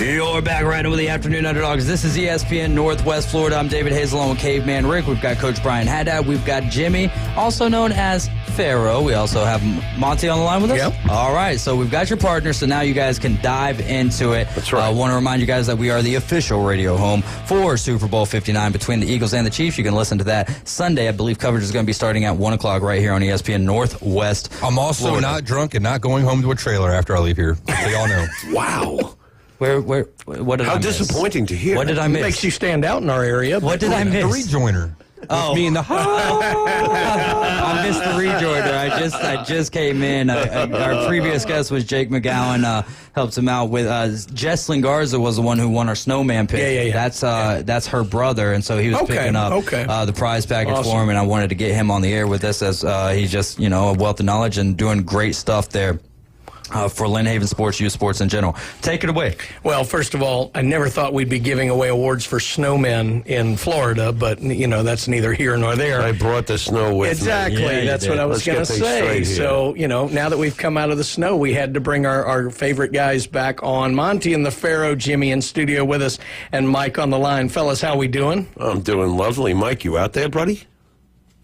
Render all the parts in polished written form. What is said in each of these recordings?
You're back riding with the Afternoon Underdogs. This is ESPN Northwest Florida. I'm David Hayes along with Caveman Rick. We've got Coach Brian Haddad. We've got Jimmy, also known as Pharaoh. We also have Monte on the line with us. Yep. All right, so we've got your partner, so now you guys can dive into it. That's right. I want to remind you guys that we are the official radio home for Super Bowl 59 between the Eagles and the Chiefs. You can listen to that Sunday. I believe coverage is going to be starting at 1 o'clock right here on ESPN Northwest. I'm also Florida. not drunk and not going home to a trailer after I leave here. So y'all know. Wow. What did I How miss? disappointing to hear. What did I miss? Makes you stand out in our area. What did I miss? The rejoiner. Oh. Me and the I missed the rejoiner. I just came in. Our previous guest was Jake McGowan. Helped him out with Jesslyn Garza was the one who won our snowman pick. Yeah. That's her brother, and so he was picking up the prize package for him. And I wanted to get him on the air with us as he's just a wealth of knowledge and doing great stuff there. For Lynn Haven Sports, youth sports in general. Take it away. Well, first of all, I never thought we'd be giving away awards for snowmen in Florida, but, that's neither here nor there. I brought the snow with Exactly. me. Yeah, That's what I was going to say. So, now that we've come out of the snow, we had to bring our favorite guys back on. Monte and the Pharaoh, Jimmy in studio with us, and Mike on the line. Fellas, how we doing? I'm doing lovely. Mike, you out there, buddy?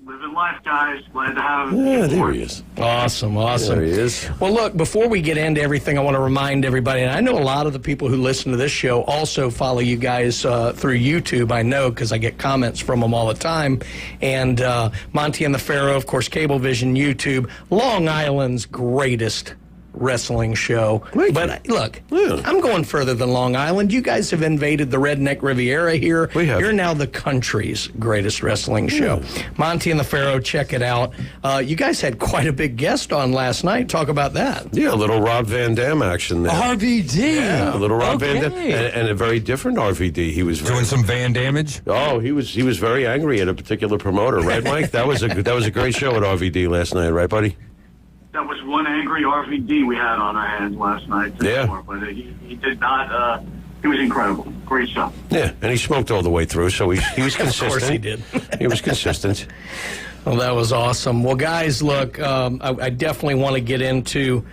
Living life, guys. Glad to have Yeah, there he is. Awesome. There he is. Well, look, before we get into everything, I want to remind everybody, and I know a lot of the people who listen to this show also follow you guys through YouTube. I know because I get comments from them all the time. And Monte and the Pharaoh, of course, Cablevision, YouTube, Long Island's greatest wrestling show. But look, I'm going further than Long Island. You guys have invaded the Redneck Riviera here. We have. You're now the country's greatest wrestling show. Monte and the Pharaoh, check it out. You guys had quite a big guest on last night. Talk about that. Yeah, a little Rob Van Dam action there. RVD. Yeah, a little Rob Van Dam. And a very different RVD. He was doing some van damage. Oh, he was very angry at a particular promoter, right, Mike? That was a great show at RVD last night, right, buddy? That was one angry RVD we had on our hands last night. Yeah. But he did not. He was incredible. Great show. Yeah, and he smoked all the way through, so he was consistent. Of course he did. He was consistent. Well, that was awesome. Well, guys, look, I definitely want to get into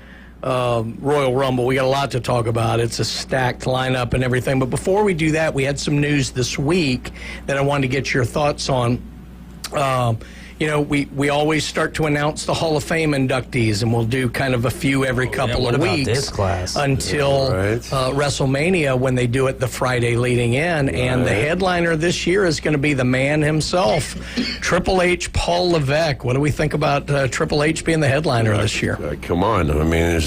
Royal Rumble. We got a lot to talk about. It's a stacked lineup and everything. But before we do that, we had some news this week that I wanted to get your thoughts on. We always start to announce the Hall of Fame inductees, and we'll do kind of a few every couple of weeks this class? until WrestleMania when they do it the Friday leading in. And the headliner this year is going to be the man himself, Triple H, Paul Levesque. What do we think about Triple H being the headliner this year? Come on. I mean,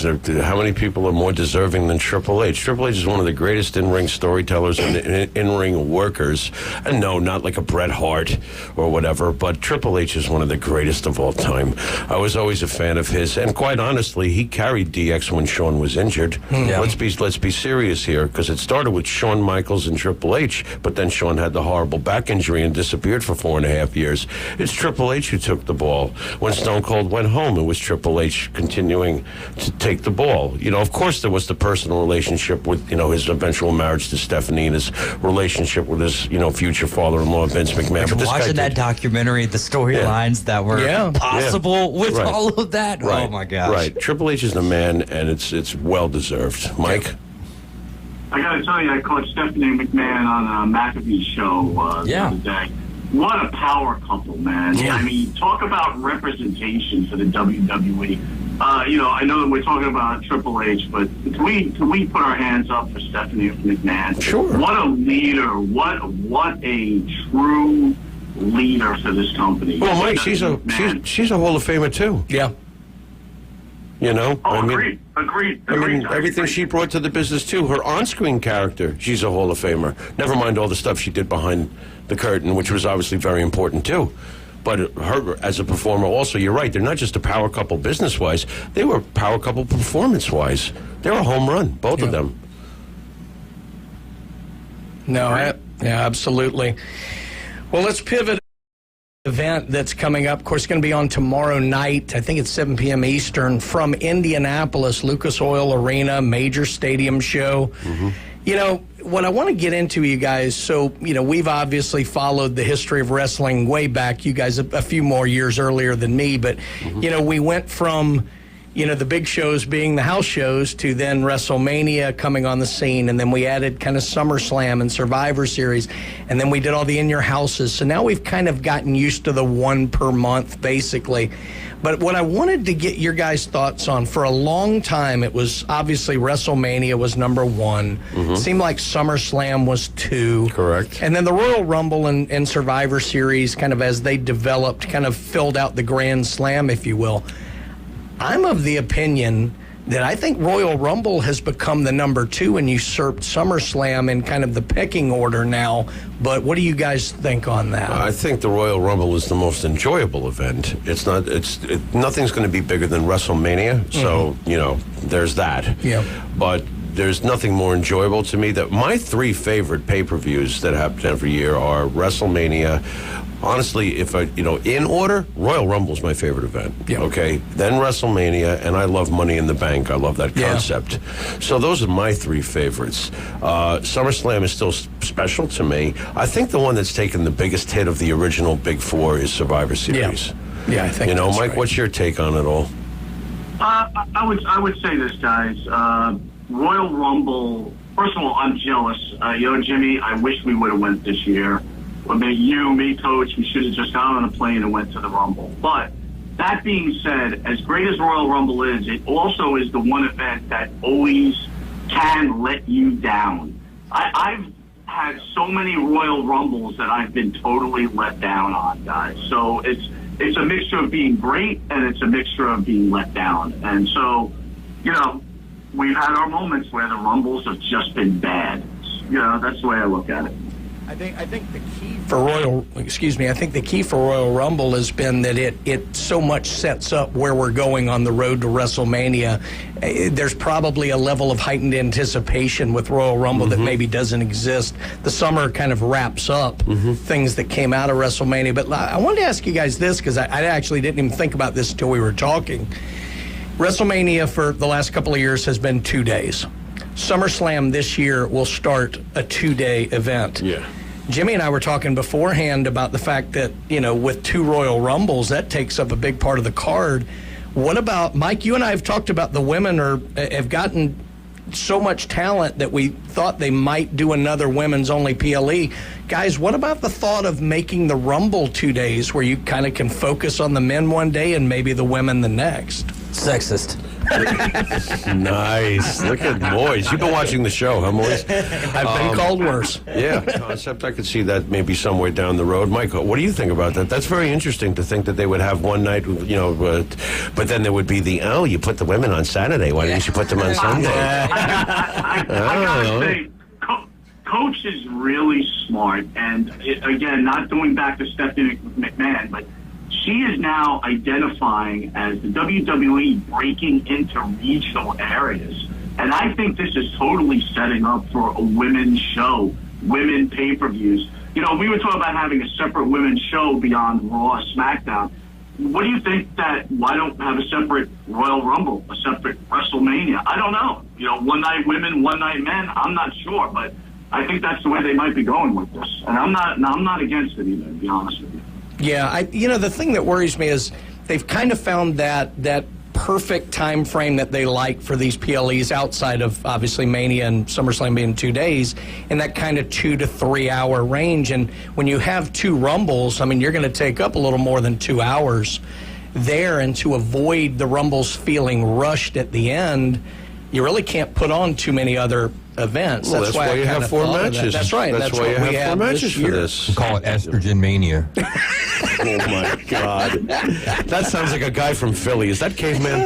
how many people are more deserving than Triple H? Triple H is one of the greatest in-ring storytellers and in-ring workers. And no, not like a Bret Hart or whatever, but Triple H is one of the greatest of all time. I was always a fan of his, and quite honestly, he carried DX when Shawn was injured. Yeah. Let's be serious here, because it started with Shawn Michaels and Triple H, but then Shawn had the horrible back injury and disappeared for 4.5 years. It's Triple H who took the ball. When Stone Cold went home, it was Triple H continuing to take the ball. Of course there was the personal relationship with, his eventual marriage to Stephanie and his relationship with his, future father-in-law, Vince McMahon. But this guy Watching that did- documentary, the storylines that were possible with all of that. Right. Oh my gosh. Right. Triple H is the man, and it's well deserved. Mike? I got to tell you, I caught Stephanie McMahon on McAfee's show the other day. What a power couple, man. Yeah. I mean, talk about representation for the WWE. I know that we're talking about Triple H, but can we put our hands up for Stephanie McMahon? Sure. What a leader. What a true leader for this company. Well, Mike, she's a Hall of Famer too. Yeah. Agreed. Everything she brought to the business too. Her on-screen character, she's a Hall of Famer. Never mind all the stuff she did behind the curtain, which was obviously very important too. But her as a performer, also, you're right. They're not just a power couple business-wise; they were a power couple performance-wise. They were a home run, both of them. No, absolutely. Well, let's pivot. Event that's coming up, of course, going to be on tomorrow night. I think it's 7 p.m. Eastern from Indianapolis, Lucas Oil Arena, major stadium show. What I want to get into, you guys, so, we've obviously followed the history of wrestling way back. You guys a few more years earlier than me, but, we went from, the big shows being the house shows to then WrestleMania coming on the scene. And then we added kind of SummerSlam and Survivor Series. And then we did all the In Your Houses. So now we've kind of gotten used to the one per month, basically. But what I wanted to get your guys' thoughts on, for a long time, it was obviously WrestleMania was number one. It seemed like SummerSlam was 2. Correct. And then the Royal Rumble and Survivor Series, kind of as they developed, kind of filled out the Grand Slam, if you will. I'm of the opinion that I think Royal Rumble has become the number 2 and usurped SummerSlam in kind of the pecking order now. But what do you guys think on that? I think the Royal Rumble is the most enjoyable event. Nothing's going to be bigger than WrestleMania. So, there's that. Yeah. But there's nothing more enjoyable to me. That my 3 favorite pay-per-views that happen every year are WrestleMania. Honestly, if in order, Royal Rumble's my favorite event. Yeah. Okay, then WrestleMania, and I love Money in the Bank. I love that concept. So those are my 3 favorites. SummerSlam is still special to me. I think the one that's taken the biggest hit of the original Big 4 is Survivor Series. Yeah, I think. Mike, right. what's your take on it all? I would say this, guys. Royal Rumble. First of all, I'm jealous. Jimmy, I wish we would have went this year. Me, Coach, we should have just got on a plane and went to the Rumble. But that being said, as great as Royal Rumble is, it also is the one event that always can let you down. I've had so many Royal Rumbles that I've been totally let down on, guys. So it's a mixture of being great and it's a mixture of being let down. And so, we've had our moments where the Rumbles have just been bad. That's the way I look at it. I think the key for the key for Royal Rumble has been that it so much sets up where we're going on the road to WrestleMania. There's probably a level of heightened anticipation with Royal Rumble that maybe doesn't exist. The summer kind of wraps up things that came out of WrestleMania. But I wanted to ask you guys this, because I actually didn't even think about this until we were talking. WrestleMania for the last couple of years has been 2 days. SummerSlam this year will start a 2-day event. Yeah. Jimmy and I were talking beforehand about the fact that, with 2 Royal Rumbles, that takes up a big part of the card. What about, Mike, you and I have talked about the women have gotten so much talent that we thought they might do another women's only PLE. Guys, what about the thought of making the Rumble 2 days where you kind of can focus on the men one day and maybe the women the next? Sexist. Nice. Look at Moyes. You've been watching the show, huh, Moyes? I've been called worse. Yeah, concept. I could see that maybe somewhere down the road. Michael, what do you think about that? That's very interesting to think that they would have one night, but then there would be you put the women on Saturday. Why didn't you put them on Sunday? I gotta say, Coach is really smart, and again, not going back to Stephanie McMahon, but she is now identifying as the WWE breaking into regional areas. And I think this is totally setting up for a women's show, women pay-per-views. We were talking about having a separate women's show beyond Raw, SmackDown. What do you think why don't have a separate Royal Rumble, a separate WrestleMania? I don't know. One night women, one night men, I'm not sure. But I think that's the way they might be going with this. And I'm not against it either, to be honest with you. Yeah, the thing that worries me is they've kind of found that perfect time frame that they like for these PLEs outside of obviously Mania and SummerSlam being 2 days, in that kind of 2 to 3 hour range. And when you have 2 Rumbles, you're going to take up a little more than 2 hours there, and to avoid the Rumbles feeling rushed at the end, you really can't put on too many other events. Well, that's why you have 4 matches. That's right. That's why you have 4 matches for this. We call it estrogen mania. Oh, my God. That sounds like a guy from Philly. Is that Caveman?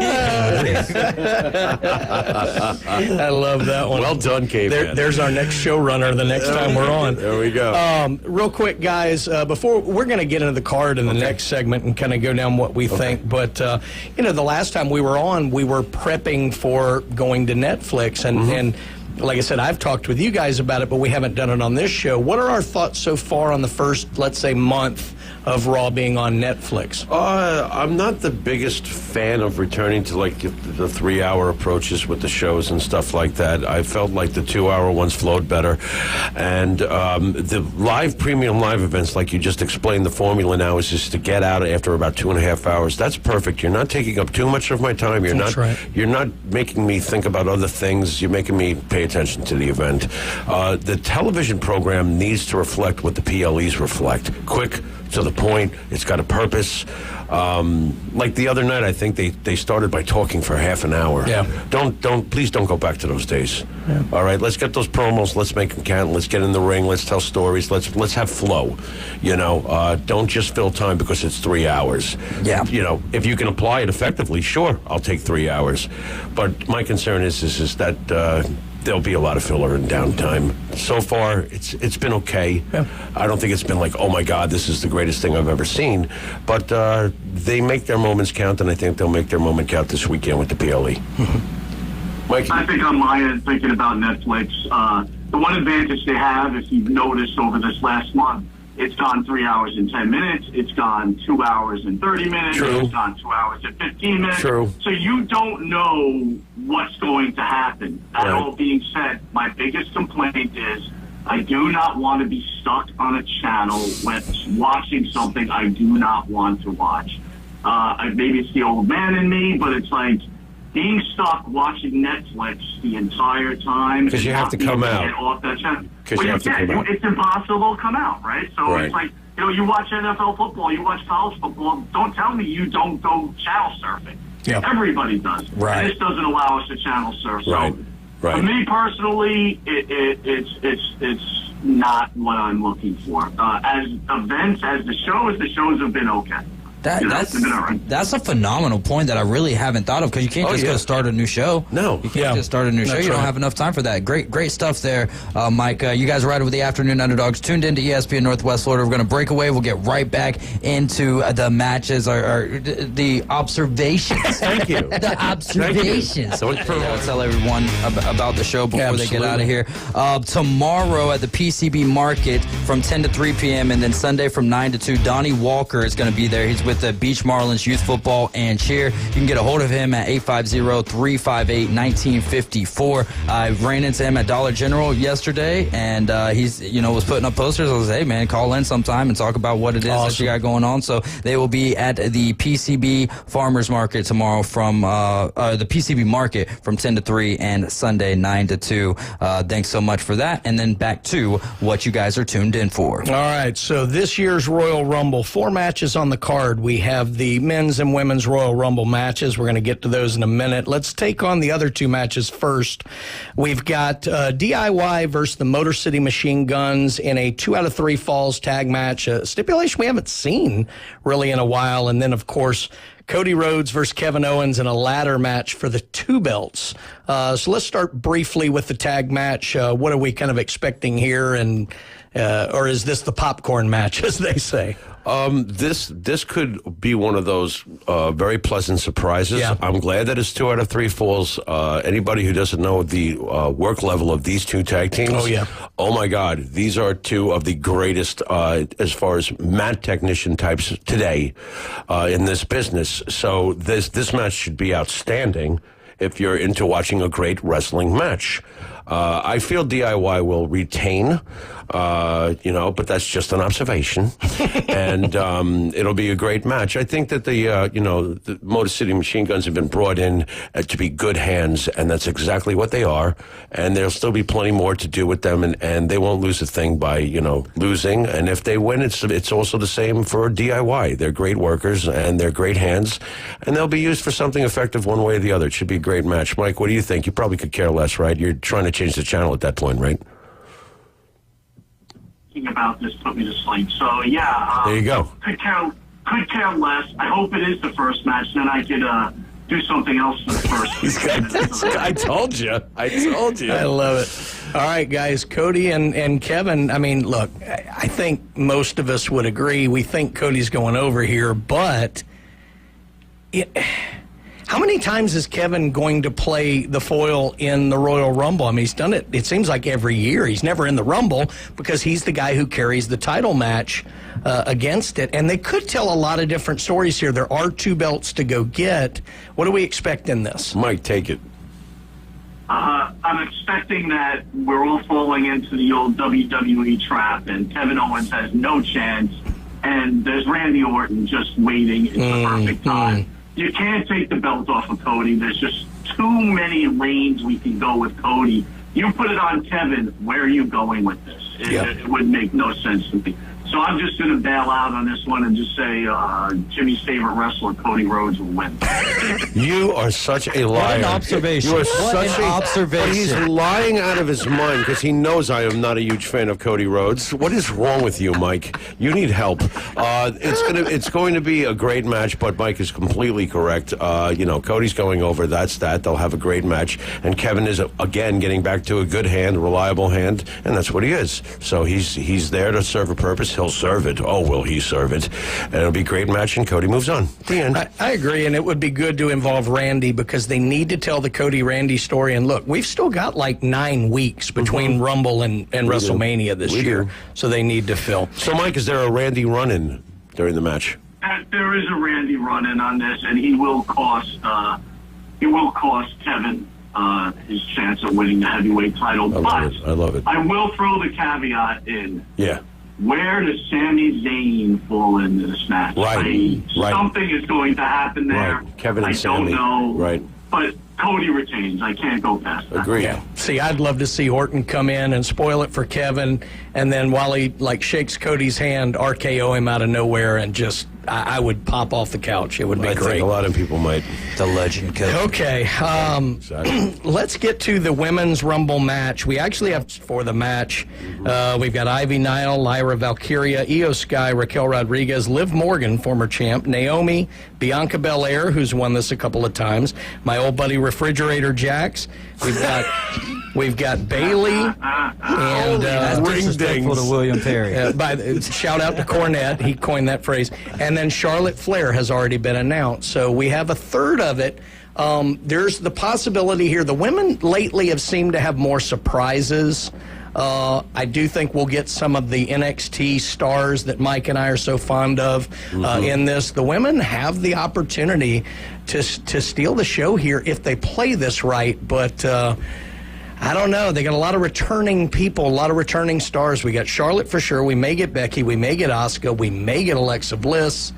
I love that one. Well done, Caveman. There's our next showrunner the next time we're on. There we go. Real quick, guys, before we're going to get into the card in the next segment and kind of go down what we think. But, the last time we were on, we were prepping for going to Netflix. And like I said, I've talked with you guys about it, but we haven't done it on this show. What are our thoughts so far on the first, let's say, month of Raw being on Netflix? I'm not the biggest fan of returning to like the 3-hour approaches with the shows and stuff like that. I felt like the 2-hour ones flowed better, and the premium live events, like you just explained, the formula now is just to get out after about 2.5 hours. That's perfect. You're not taking up too much of my time. You're not making me think about other things. You're making me pay attention to the event. The television program needs to reflect what the PLEs reflect. Quick, to the point. It's got a purpose. Like the other night, I think they started by talking for half an hour. Yeah. Please don't go back to those days. Yeah. All right, let's get those promos. Let's make them count. Let's get in the ring. Let's tell stories. Let's have flow. Don't just fill time because it's 3 hours. Yeah. If you can apply it effectively, sure, I'll take 3 hours. But my concern is that there'll be a lot of filler and downtime. So far, it's been okay. Yeah. I don't think it's been like, oh my God, this is the greatest thing I've ever seen. But they make their moments count, and I think they'll make their moment count this weekend with the PLE. Mike? I think on my end, thinking about Netflix, the one advantage they have, if you've noticed over this last month, it's gone 3 hours and 10 minutes. It's gone 2 hours and 30 minutes. True. It's gone 2 hours and 15 minutes. True. So you don't know what's going to happen. That all being said, my biggest complaint is I do not want to be stuck on a channel with watching something I do not want to watch. Maybe it's the old man in me, but it's like being stuck watching Netflix the entire time. Because you have to come out. Get off that channel. Because you have to come out. It's impossible to come out, right? So it's like, you watch NFL football, you watch college football. Don't tell me you don't go channel surfing. Yeah. Everybody does. Right. And this doesn't allow us to channel surf. So Right. for me personally, it's not what I'm looking for. As events, as the shows have been okay. That's a phenomenal point that I really haven't thought of, because you can't just go start a new show. No. You can't just start a new show. You don't have enough time for that. Great stuff there, Mike. You guys are right with the Afternoon Underdogs. Tuned into ESPN Northwest Florida. We're going to break away. We'll get right back into the matches, or the observations. Thank you. The observations. So I'll tell everyone about the show before they get out of here. Tomorrow at the PCB Market from 10 to 3 p.m. and then Sunday from 9 to 2, Donnie Walker is going to be there. He's with the Beach Marlins Youth Football and Cheer. You can get a hold of him at 850-358-1954. I ran into him at Dollar General yesterday, and he's was putting up posters. I was like, hey man, call in sometime and talk about what it is that you got going on. So they will be at the PCB Farmers Market tomorrow from the PCB Market from 10 to 3 and Sunday 9 to 2. Thanks so much for that. And then back to what you guys are tuned in for. All right, so this year's Royal Rumble, 4 matches on the card. We have the men's and women's Royal Rumble matches. We're going to get to those in a minute. Let's take on the other 2 matches first. We've got DIY versus the Motor City Machine Guns in a 2 out of 3 falls tag match, a stipulation we haven't seen really in a while. And then, of course, Cody Rhodes versus Kevin Owens in a ladder match for the 2 belts. So let's start briefly with the tag match. What are we kind of expecting here? And or is this the popcorn match, as they say? This could be one of those very pleasant surprises. Yeah. I'm glad that it's 2 out of 3 falls. Anybody who doesn't know the work level of these 2 tag teams, oh my God, these are 2 of the greatest as far as mat technician types today in this business. So this match should be outstanding if you're into watching a great wrestling match. I feel DIY will retain, but that's just an observation. And it'll be a great match. I think that the Motor City Machine Guns have been brought in to be good hands, and that's exactly what they are. And there'll still be plenty more to do with them, and they won't lose a thing by, losing. And if they win, it's also the same for DIY. They're great workers, and they're great hands, and they'll be used for something effective one way or the other. It should be a great match. Mike, what do you think? You probably could care less, right? You're trying to change the channel at that point, right? Thinking about this put me to sleep. So yeah, there you go. Could care less. I hope it is the first match. Then I could do something else for the first. I told you. I love it. All right, guys, Cody and Kevin. I mean, look, I think most of us would agree. We think Cody's going over here, but How many times is Kevin going to play the foil in the Royal Rumble? I mean, he's done it, it seems like every year. He's never in the Rumble because he's the guy who carries the title match against it. And they could tell a lot of different stories here. There are 2 belts to go get. What do we expect in this? Mike, take it. I'm expecting that we're all falling into the old WWE trap, and Kevin Owens has no chance, and there's Randy Orton just waiting. It's the perfect time. You can't take the belt off of Cody. There's just too many lanes we can go with Cody. You put it on Kevin, where are you going with this? It would make no sense to me. So I'm just going to bail out on this one and just say Jimmy's favorite wrestler, Cody Rhodes, will win. You are such a liar. What an observation. You are such an observation. But he's lying out of his mind because he knows I am not a huge fan of Cody Rhodes. What is wrong with you, Mike? You need help. It's going to be a great match, but Mike is completely correct. Cody's going over. That's that. They'll have a great match. And Kevin is, again, getting back to a good hand, reliable hand, and that's what he is. So he's there to serve a purpose. He'll serve it. Oh, will he serve it? And it'll be a great match, and Cody moves on. The end. I agree, and it would be good to involve Randy because they need to tell the Cody-Randy story. And look, we've still got like 9 weeks between Rumble and WrestleMania this year, so they need to fill. So, Mike, is there a Randy run-in during the match? There is a Randy run-in on this, and he will cost Kevin his chance of winning the heavyweight title. I love it. I will throw the caveat in. Yeah. Where does Sami Zayn fall into this match? Right. Something is going to happen there. Right. Kevin and I Sami. don't know. Right. But Cody retains. I can't go past that. Agreed. Yeah. See, I'd love to see Orton come in and spoil it for Kevin, and then while he shakes Cody's hand, RKO him out of nowhere, and just I would pop off the couch. It would be great. I think a lot of people might. The legend Kevin. Okay, let's get to the women's Rumble match. We actually have for the match. We've got Ivy Nile, Lyra Valkyria, Io Sky, Raquel Rodriguez, Liv Morgan, former champ, Naomi, Bianca Belair, who's won this a couple of times, my old buddy Refrigerator Jax. We've got Bailey and That's disrespectful to William Perry. shout out to Cornette. He coined that phrase. And then Charlotte Flair has already been announced. So we have a third of it. There's the possibility here. The women lately have seemed to have more surprises. I do think we'll get some of the NXT stars that Mike and I are so fond of in this. The women have the opportunity to steal the show here if they play this right, but I don't know. They got a lot of returning people, a lot of returning stars. We got Charlotte for sure. We may get Becky. We may get Asuka. We may get Alexa Bliss.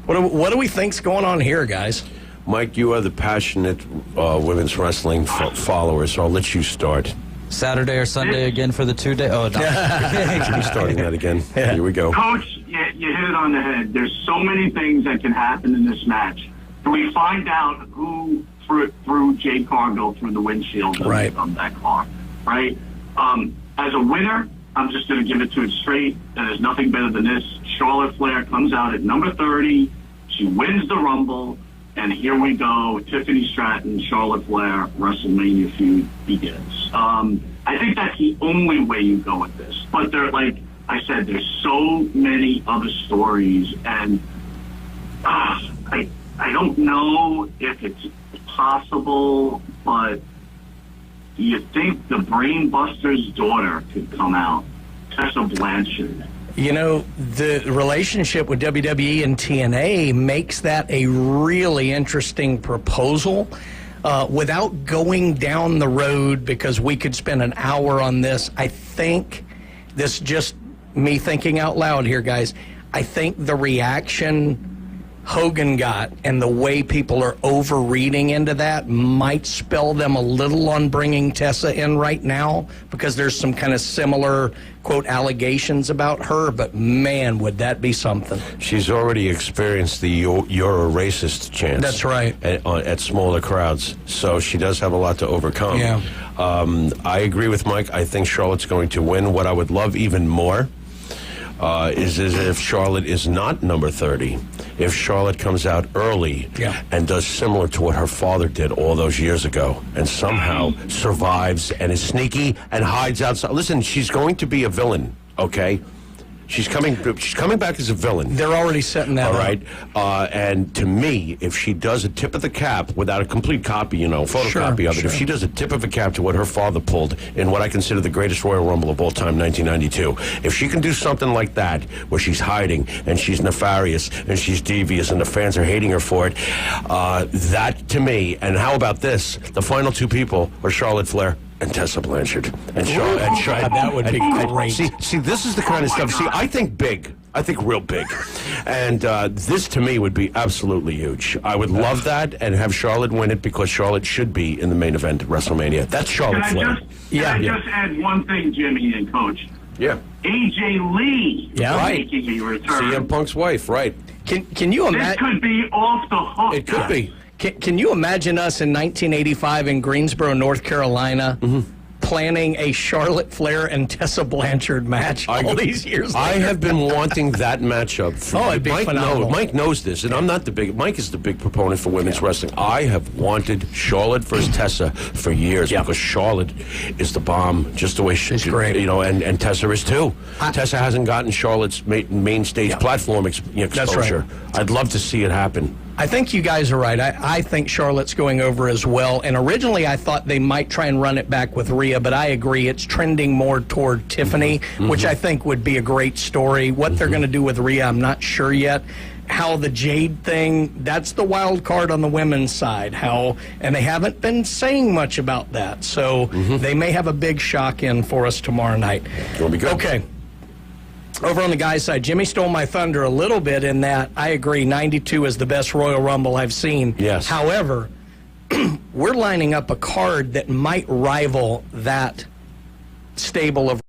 What do we think's going on here, guys? Mike, you are the passionate women's wrestling follower, so I'll let you start. Saturday or Sunday again for the 2-day? Oh, no. I'm starting that again. Yeah. Here we go. Coach, you hit it on the head. There's so many things that can happen in this match. Can we find out who threw Jade Cargill through the windshield of that car? Right? As a winner, I'm just going to give it to it straight. There's nothing better than this. Charlotte Flair comes out at number 30. She wins the Rumble. And here we go. Tiffany Stratton, Charlotte Flair, WrestleMania feud begins. I think that's the only way you go with this. But like I said, there's so many other stories, and I don't know if it's possible, but do you think the Brainbuster's daughter could come out, Tessa Blanchard? You know, the relationship with WWE and TNA makes that a really interesting proposal. Without going down the road, because we could spend an hour on this, I think this just me thinking out loud here, guys. I think the reaction Hogan got and the way people are overreading into that might spell them a little on bringing Tessa in right now, because there's some kind of similar, quote, allegations about her, but man, would that be something. She's already experienced the you're a racist chance. That's right. At smaller crowds, so she does have a lot to overcome. Yeah. I agree with Mike. I think Charlotte's going to win. What I would love even more is if Charlotte is not number 30, if Charlotte comes out early and does similar to what her father did all those years ago and somehow survives and is sneaky and hides outside. Listen, she's going to be a villain, okay? She's coming back as a villain. They're already setting that all up. right. And to me, if she does a tip of the cap without a complete copy, photocopy of it, if she does a tip of a cap to what her father pulled in what I consider the greatest Royal Rumble of all time, 1992, if she can do something like that, where she's hiding and she's nefarious and she's devious and the fans are hating her for it, that to me, and how about this? The final two people are Charlotte Flair and Tessa Blanchard. And Charlotte. That would be great. See, this is the kind of stuff. See, I think big. I think real big. And this, to me, would be absolutely huge. I would love that and have Charlotte win it because Charlotte should be in the main event at WrestleMania. That's Charlotte Flair. Can I just add one thing, Jimmy and Coach? Yeah. AJ Lee making a return. CM Punk's wife, right. Can you imagine? This could be off the hook. It could be. Can you imagine us in 1985 in Greensboro, North Carolina, planning a Charlotte Flair and Tessa Blanchard match all these years later? I have been wanting that matchup. It'd be phenomenal. Mike knows this, and I'm not the big. Mike is the big proponent for women's wrestling. I have wanted Charlotte versus Tessa for years because Charlotte is the bomb, just the way she's great. And Tessa is too. Tessa hasn't gotten Charlotte's main stage platform exposure. That's right. I'd love to see it happen. I think you guys are right. I think Charlotte's going over as well. And originally I thought they might try and run it back with Rhea, but I agree it's trending more toward Tiffany, which I think would be a great story. What they're going to do with Rhea, I'm not sure yet. How the Jade thing, that's the wild card on the women's side. And they haven't been saying much about that. So they may have a big shock in for us tomorrow night. It'll be good. Okay. Over on the guys' side, Jimmy stole my thunder a little bit in that I agree 92 is the best Royal Rumble I've seen. Yes. However, we're lining up a card that might rival that stable of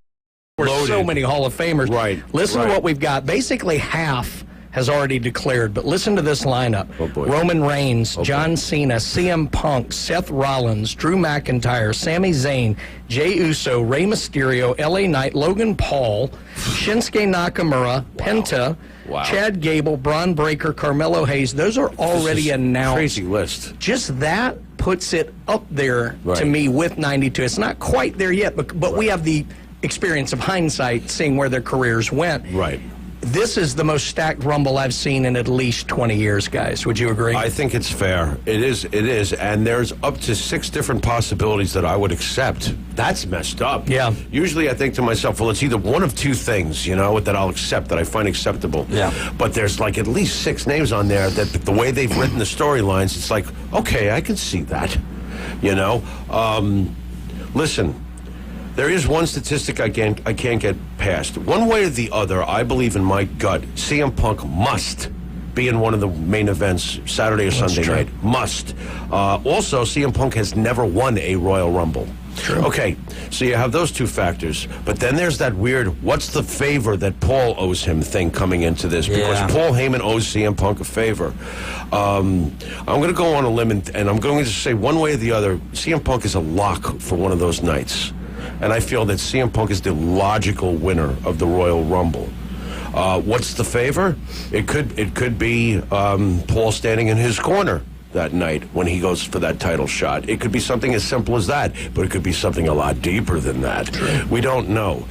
so many Hall of Famers. Right. Listen to what we've got. Basically half has already declared, but listen to this lineup. Oh, boy. Roman Reigns, John Cena, CM Punk, Seth Rollins, Drew McIntyre, Sami Zayn, Jey Uso, Rey Mysterio, LA Knight, Logan Paul, Shinsuke Nakamura, Penta, Chad Gable, Braun Breaker, Carmelo Hayes. Those are already announced. Crazy list. Just that puts it up there to me with 92. It's not quite there yet, but we have the experience of hindsight seeing where their careers went. Right. This is the most stacked Rumble I've seen in at least 20 years, guys. Would you agree? I think it's fair. It is. And there's up to 6 different possibilities that I would accept. That's messed up. Yeah. Usually I think to myself, well, it's either one of two things, that I'll accept, that I find acceptable. Yeah. But there's like at least 6 names on there that the way they've written the storylines, it's like, okay, I can see that. Listen. There is one statistic I can't get past. One way or the other, I believe in my gut, CM Punk must be in one of the main events Saturday or Sunday night. Must. Also, CM Punk has never won a Royal Rumble. True. Okay, so you have those two factors. But then there's that weird, what's the favor that Paul owes him thing coming into this? Because Paul Heyman owes CM Punk a favor. I'm going to go on a limb, and I'm going to say one way or the other, CM Punk is a lock for one of those nights. And I feel that CM Punk is the logical winner of the Royal Rumble. What's the favor? It could be Paul standing in his corner that night when he goes for that title shot. It could be something as simple as that, but it could be something a lot deeper than that. True. We don't know.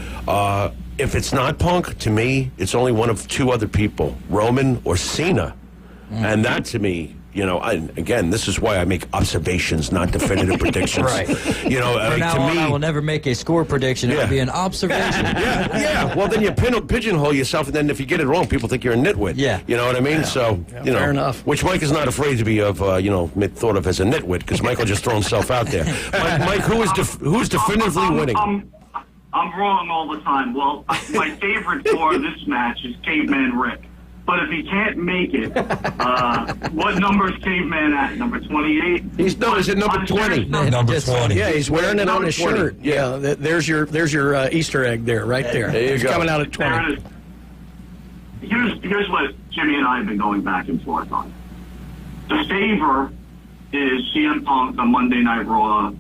If it's not Punk, to me, it's only one of 2 other people, Roman or Cena. And that, to me, again, this is why I make observations, not definitive predictions. Right. From now to on, me, I will never make a score prediction. It will be an observation. yeah. Well, then you pigeonhole yourself, and then if you get it wrong, people think you're a nitwit. Yeah. You know what I mean? Yeah. So, fair enough. Which Mike is not afraid to be thought of as a nitwit, because Mike will just throw himself out there. Mike, who's definitively winning? I'm wrong all the time. Well, my favorite for this match is Caveman Rick. But if he can't make it, what number is Caveman at? Number 28? He's at number 20. Number 20. Yeah, he's wearing it on his 20. shirt. Yeah, there's your Easter egg there, right there. There you He's go. coming out at 20. There it is. Here's what Jimmy and I have been going back and forth on. The favor is CM Punk on Monday Night Raw.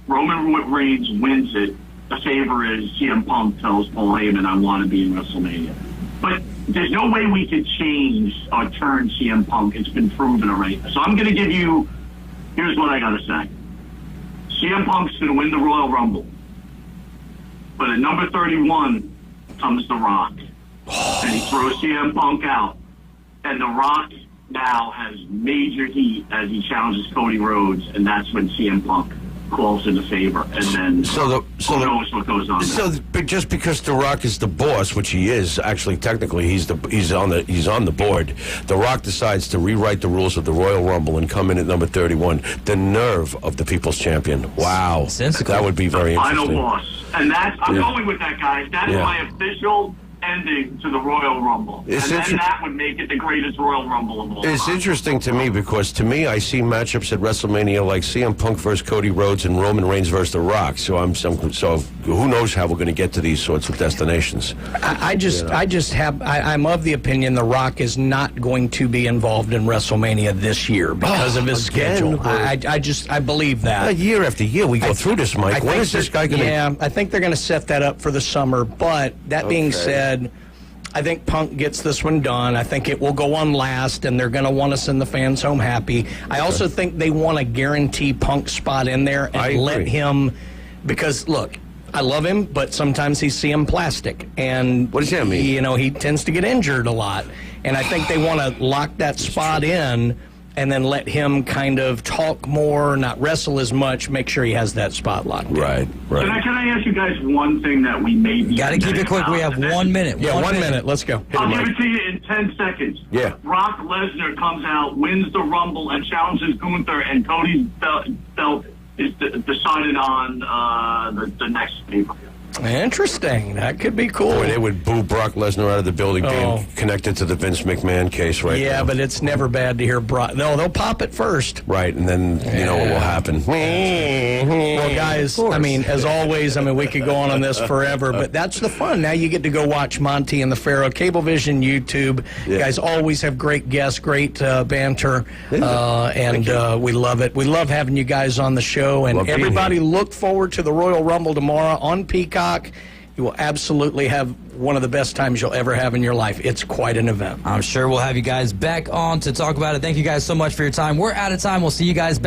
Roman Reigns wins it. The favor is CM Punk tells Paul Heyman, I want to be in WrestleMania. But there's no way we could change or turn CM Punk. It's been proven already. So I'm going to give you, here's what I got to say. CM Punk's going to win the Royal Rumble. But at number 31 comes The Rock. and he throws CM Punk out. And The Rock now has major heat as he challenges Cody Rhodes, and that's when CM Punk calls into favor, and then who knows what goes on. But just because The Rock is the boss, which he is, actually technically he's on the board. The Rock decides to rewrite the rules of the Royal Rumble and come in at number 31. The nerve of the People's Champion! Wow, that would be very interesting. Final boss, and I'm going with that, guys. That is my official ending to the Royal Rumble. And then that would make it the greatest Royal Rumble of all time. It's interesting to me because, to me, I see matchups at WrestleMania like CM Punk versus Cody Rhodes and Roman Reigns versus The Rock. So who knows how we're going to get to these sorts of destinations. I'm of the opinion The Rock is not going to be involved in WrestleMania this year because of his schedule. I believe that. Year after year we go through this, Mike. When is this guy going to... Yeah, I think they're going to set that up for the summer. But that being said, I think Punk gets this one done. I think it will go on last, and they're going to want to send the fans home happy. I also think they want to guarantee Punk's spot in there and let him, because, look, I love him, but sometimes he's CM plastic. And what does that mean? You know, he tends to get injured a lot. And I think they want to lock that spot in and then let him kind of talk more, not wrestle as much, make sure he has that spot locked in. Right. Can I ask you guys one thing that we may be... Got to keep it quick. We have 1 minute. Yeah, 1 minute. Let's go. I'll give it to you in 10 seconds. Yeah. Brock Lesnar comes out, wins the Rumble, and challenges Gunther, and Cody's belt is decided on the next pay-per-view. Interesting. That could be cool. Boy, they would boo Brock Lesnar out of the building being connected to the Vince McMahon case right now. Yeah, but it's never bad to hear Brock. No, they'll pop it first. Right, and then you know what will happen. Well, guys, I mean, as always, we could go on this forever, but that's the fun. Now you get to go watch Monte and the Pharaoh, Cablevision, YouTube. You guys always have great guests, great banter, and we love it. We love having you guys on the show, and everybody look forward to the Royal Rumble tomorrow on Peacock. You will absolutely have one of the best times you'll ever have in your life. It's quite an event. I'm sure we'll have you guys back on to talk about it. Thank you guys so much for your time. We're out of time. We'll see you guys back.